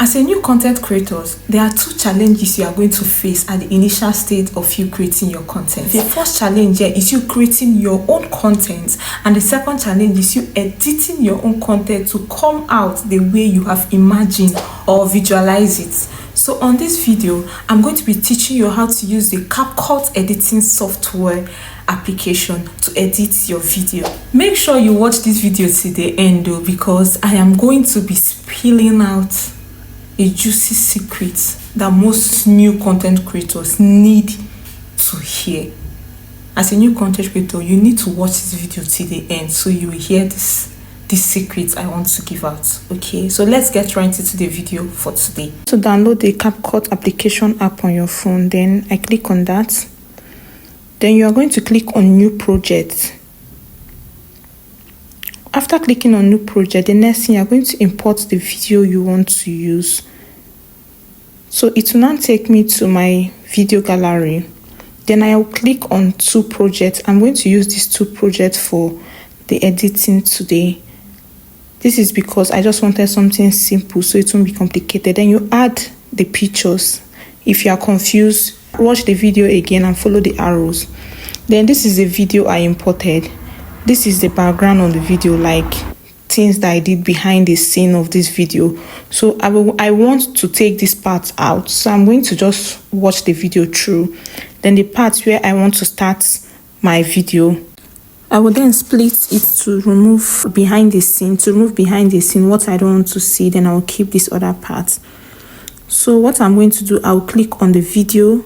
As a new content creator, there are two challenges you are going to face at the initial stage of you creating your content. The first challenge here is you creating your own content, and the second challenge is you editing your own content to come out the way you have imagined or visualize it. So on this video, I'm going to be teaching you how to use the CapCut editing software application to edit your video. Make sure you watch this video to the end though, because I am going to be spilling out a juicy secret that most new content creators need to hear. As a new content creator, you need to watch this video till the end so you will hear this secret I want to give out. Okay, so let's get right into the video for today. To download the CapCut application app on your phone, then I click on that. Then you are going to click on new project. After clicking on new project, the next thing you are going to import the video you want to use. So it will now take me to my video gallery. Then I will click on two projects. I'm going to use these two projects for the editing today. This is because I just wanted something simple so it won't be complicated. Then you add the pictures. If you are confused, watch the video again and follow the arrows. Then this is the video I imported. This is the background on the video, like things that I did behind the scene of this video. So I want to take this part out, so I'm going to just watch the video through. Then the part where I want to start my video, I will then split it to remove behind the scene. To remove behind the scene what I don't want to see, then I will keep this other part. So what I'm going to do, I will click on the video,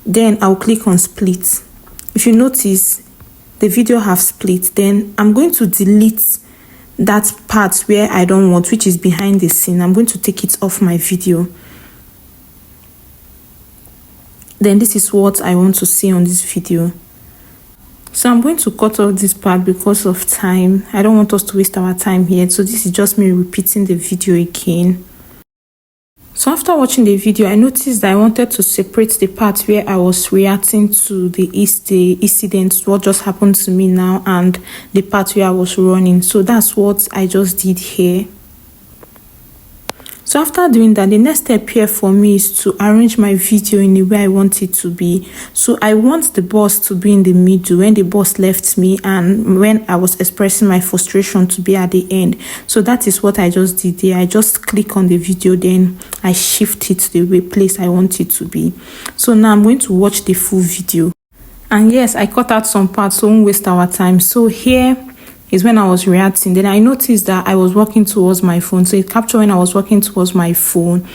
then I'll click on split. If you notice, the video have split. Then I'm going to delete that part where I don't want, which is behind the scene. I'm going to take it off my video. Then this is what I want to see on this video. So I'm going to cut off this part because of time. I don't want us to waste our time here. So this is just me repeating the video again. So after watching the video, I noticed that I wanted to separate the part where I was reacting to the incident, what just happened to me now, and the part where I was running. So that's what I just did here. So after doing that, the next step here for me is to arrange my video in the way I want it to be. So I want the boss to be in the middle when the boss left me, and when I was expressing my frustration to be at the end. So that is what I just did there. I just click on the video, then I shift it to the place I want it to be. So now I'm going to watch the full video. And yes, I cut out some parts so we won't waste our time. So here is when I was reacting. Then I noticed that I was walking towards my phone, so it captured when I was walking towards my phone.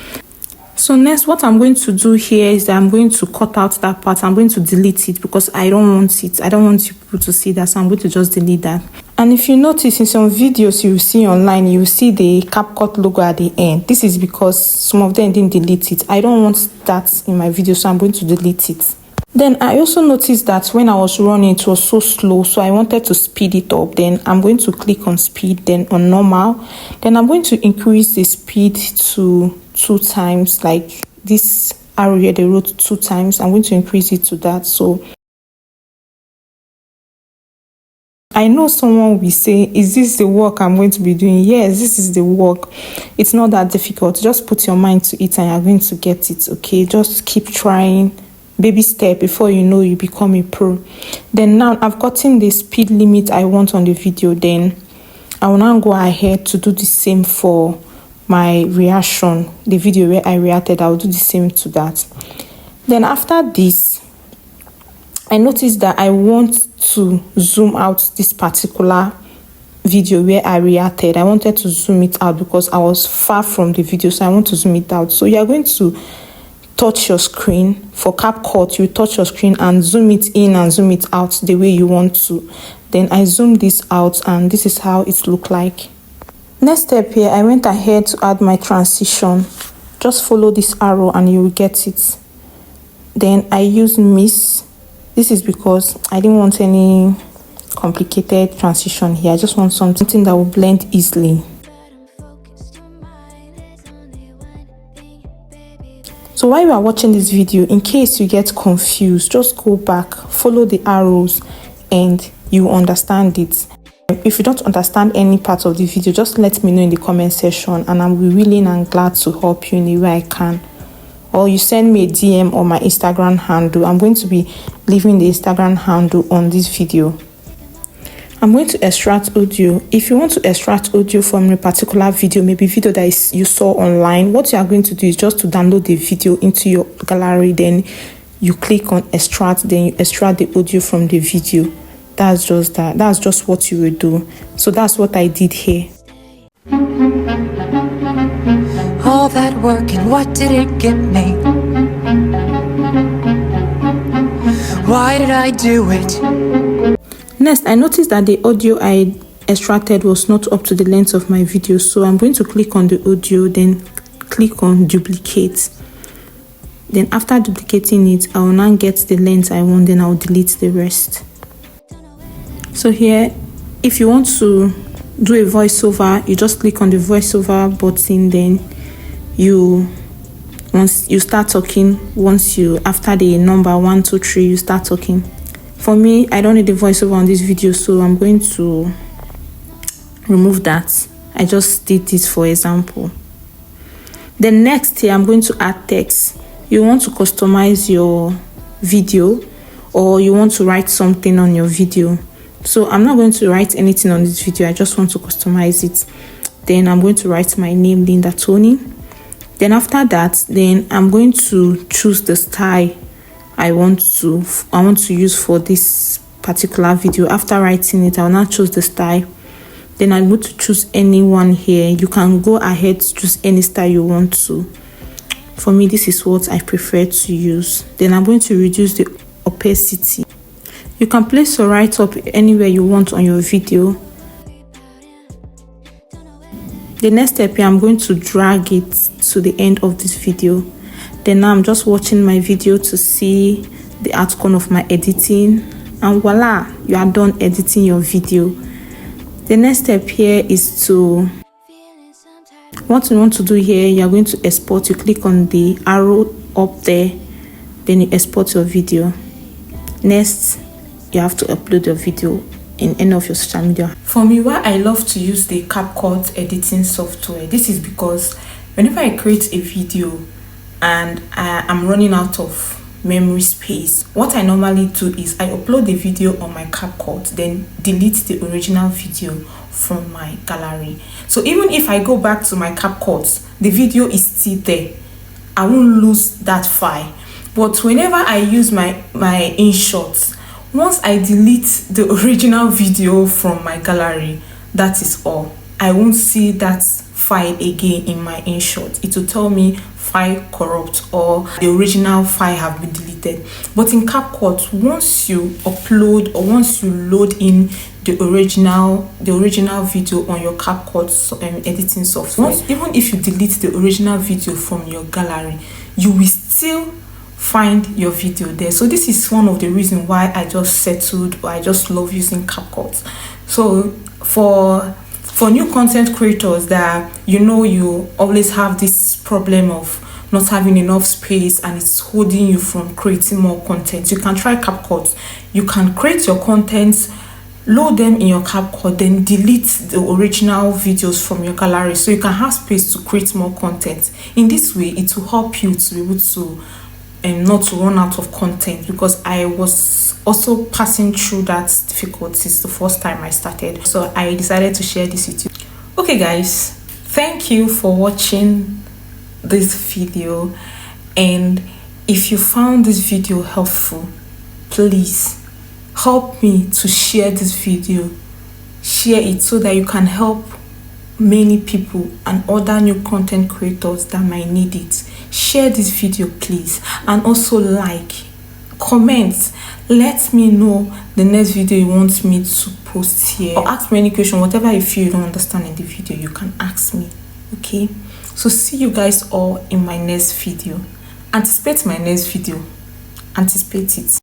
So next, what I'm going to do here is that I'm going to cut out that part. I'm going to delete it because I don't want it. I don't want people to see that, so I'm going to just delete that. And if you notice in some videos you see online, you see the CapCut logo at the end. This is because some of them didn't delete it. I don't want that in my video, so I'm going to delete it. Then I also noticed that when I was running, it was so slow, so I wanted to speed it up. Then I'm going to click on speed, then on normal. Then I'm going to increase the speed to 2 times, like this arrow here, they wrote 2 times. I'm going to increase it to that. So I know someone will say, is this the work I'm going to be doing? Yes, this is the work. It's not that difficult. Just put your mind to it and you're going to get it, okay? Just keep trying. Baby step, before you know, you become a pro. Then now I've gotten the speed limit I want on the video. Then I will now go ahead to do the same for my reaction, the video where I reacted. I will do the same to that. Then after this, I noticed that I want to zoom out this particular video where I reacted. I wanted to zoom it out because I was far from the video, so I want to zoom it out. So you're going to touch your screen. For CapCut, you touch your screen and zoom it in and zoom it out the way you want to. Then I zoom this out, and this is how it look like. Next step here, I went ahead to add my transition. Just follow this arrow and you will get it. Then I use Miss. This is because I didn't want any complicated transition here. I just want something that will blend easily. So while you are watching this video, in case you get confused, just go back, follow the arrows, and you understand it. if you don't understand any part of the video, just let me know in the comment section, and I'll be willing and glad to help you in the way I can. Or you send me a DM on my Instagram handle. I'm going to be leaving the Instagram handle on this video. I'm going to extract audio. If you want to extract audio from a particular video, maybe video that you saw online, what you are going to do is just to download the video into your gallery. Then you click on extract, then you extract the audio from the video. That's just that. That's just what you will do. So that's what I did here. All that work, and what did it get me? Why did I do it? Next, I noticed that the audio I extracted was not up to the length of my video, so I'm going to click on the audio, then click on duplicate. Then after duplicating it, I will now get the length I want, then I'll delete the rest. So here, if you want to do a voiceover, you just click on the voiceover button, then once you start talking, after the number 1, 2, 3, you start talking. For me, I don't need the voiceover on this video, so I'm going to remove that. I just did this for example. Then next here, I'm going to add text. You want to customize your video, or you want to write something on your video. So I'm not going to write anything on this video. I just want to customize it. Then I'm going to write my name, Linda Tony. Then after that, then I'm going to choose the style I want to use for this particular video. After writing it, I'll now choose the style. Then I'm going to choose any one here. You can go ahead to choose any style you want to. For me, this is what I prefer to use. Then I'm going to reduce the opacity. You can place or write up anywhere you want on your video. The next step here, I'm going to drag it to the end of this video. Then now I'm just watching my video to see the outcome of my editing, and voila, you are done editing your video. The next step here is to, what you want to do here, you are going to export. You click on the arrow up there, then you export your video. Next, you have to upload your video in any of your social media. For me, why I love to use the CapCut editing software, this is because whenever I create a video and I'm running out of memory space, what I normally do is I upload the video on my CapCut, then delete the original video from my gallery. So even if I go back to my CapCut, the video is still there. I won't lose that file. But whenever I use my InShot, once I delete the original video from my gallery, that is all. I won't see that file again in my InShot. It will tell me file corrupt or the original file have been deleted. But in CapCut, once you upload or once you load in the original video on your CapCut editing software, even if you delete the original video from your gallery, you will still find your video there. So this is one of the reasons why I just settled, or I just love using CapCut. So for new content creators that you always have this problem of not having enough space and it's holding you from creating more content, you can try CapCut. You can create your content, load them in your CapCut, then delete the original videos from your gallery so you can have space to create more content. In this way, it will help you to be able to not to run out of content, because I was also passing through that difficulties the first time I started. So I decided to share this with you. Okay guys, thank you for watching this video, and if you found this video helpful, please help me to share this video. Share it so that you can help many people and other new content creators that might need it. Share this video please, and also like, comment, let me know the next video you want me to post here, or ask me any question, whatever you feel you don't understand in the video, you can ask me. Okay, so see you guys all in my next video. Anticipate my next video, anticipate it.